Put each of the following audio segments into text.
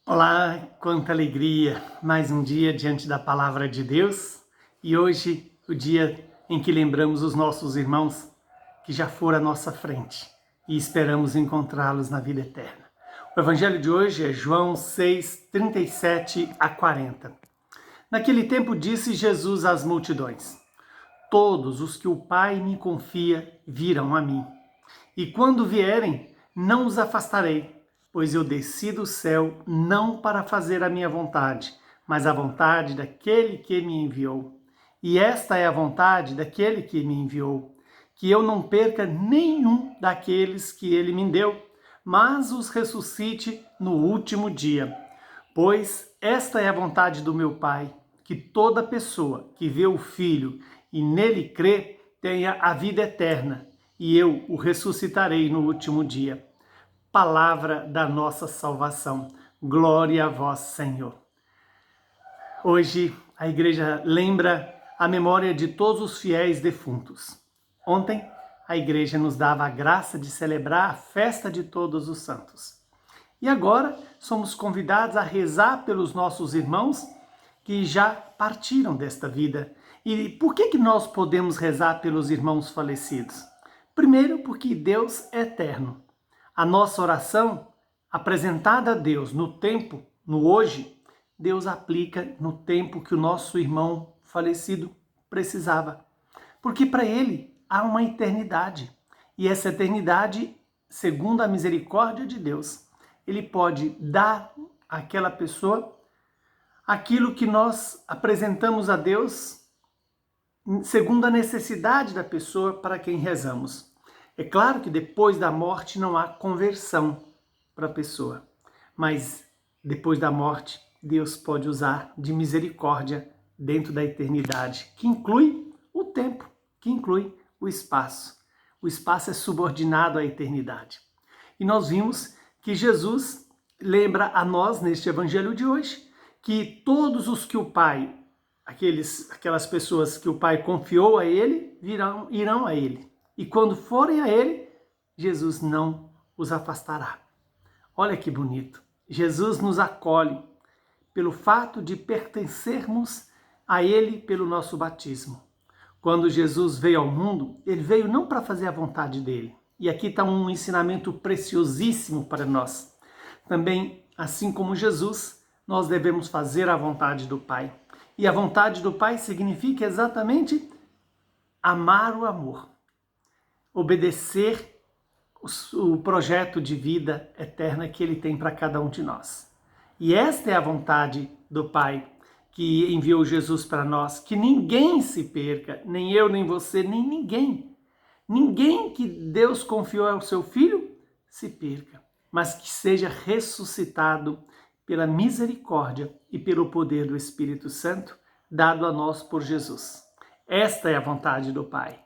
Olá, quanta alegria! Mais um dia diante da Palavra de Deus e hoje o dia em que lembramos os nossos irmãos que já foram à nossa frente e esperamos encontrá-los na vida eterna. O Evangelho de hoje é João 6, 37 a 40. Naquele tempo disse Jesus às multidões: todos os que o Pai me confia virão a mim, e quando vierem, não os afastarei. Pois eu desci do céu não para fazer a minha vontade, mas a vontade daquele que me enviou. E esta é a vontade daquele que me enviou, que eu não perca nenhum daqueles que ele me deu, mas os ressuscite no último dia. Pois esta é a vontade do meu Pai, que toda pessoa que vê o Filho e nele crê tenha a vida eterna, e eu o ressuscitarei no último dia. Palavra da nossa salvação. Glória a vós, Senhor. Hoje a igreja lembra a memória de todos os fiéis defuntos. Ontem a igreja nos dava a graça de celebrar a festa de todos os santos. E agora somos convidados a rezar pelos nossos irmãos que já partiram desta vida. E por que nós podemos rezar pelos irmãos falecidos? Primeiro, porque Deus é eterno. A nossa oração, apresentada a Deus no tempo, no hoje, Deus aplica no tempo que o nosso irmão falecido precisava. Porque para ele há uma eternidade. E essa eternidade, segundo a misericórdia de Deus, ele pode dar àquela pessoa aquilo que nós apresentamos a Deus segundo a necessidade da pessoa para quem rezamos. É claro que depois da morte não há conversão para a pessoa, mas depois da morte Deus pode usar de misericórdia dentro da eternidade, que inclui o tempo, que inclui o espaço. O espaço é subordinado à eternidade. E nós vimos que Jesus lembra a nós, neste evangelho de hoje, que todos os que o Pai, aquelas pessoas que o Pai confiou a ele, irão a ele. E quando forem a ele, Jesus não os afastará. Olha que bonito. Jesus nos acolhe pelo fato de pertencermos a ele pelo nosso batismo. Quando Jesus veio ao mundo, ele veio não para fazer a vontade dele. E aqui está um ensinamento preciosíssimo para nós. Também, assim como Jesus, nós devemos fazer a vontade do Pai. E a vontade do Pai significa exatamente amar o amor. Obedecer o projeto de vida eterna que ele tem para cada um de nós. E esta é a vontade do Pai que enviou Jesus para nós, que ninguém se perca, nem eu, nem você, nem ninguém. Ninguém que Deus confiou ao seu Filho se perca, mas que seja ressuscitado pela misericórdia e pelo poder do Espírito Santo, dado a nós por Jesus. Esta é a vontade do Pai.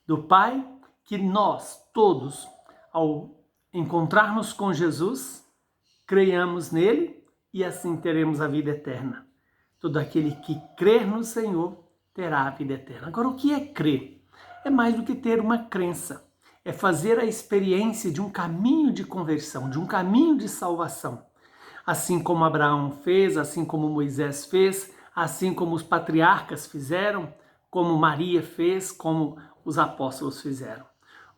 Do Pai, que nós todos, ao encontrarmos com Jesus, creiamos nele e assim teremos a vida eterna. Todo aquele que crer no Senhor terá a vida eterna. Agora, o que é crer? É mais do que ter uma crença. É fazer a experiência de um caminho de conversão, de um caminho de salvação. Assim como Abraão fez, assim como Moisés fez, assim como os patriarcas fizeram, como Maria fez, como os apóstolos fizeram.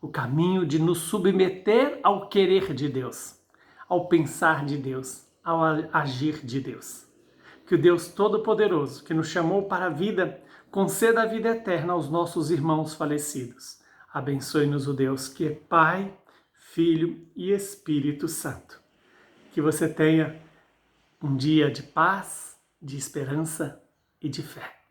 O caminho de nos submeter ao querer de Deus, ao pensar de Deus, ao agir de Deus. Que o Deus Todo-Poderoso, que nos chamou para a vida, conceda a vida eterna aos nossos irmãos falecidos. Abençoe-nos o Deus que é Pai, Filho e Espírito Santo. Que você tenha um dia de paz, de esperança e de fé.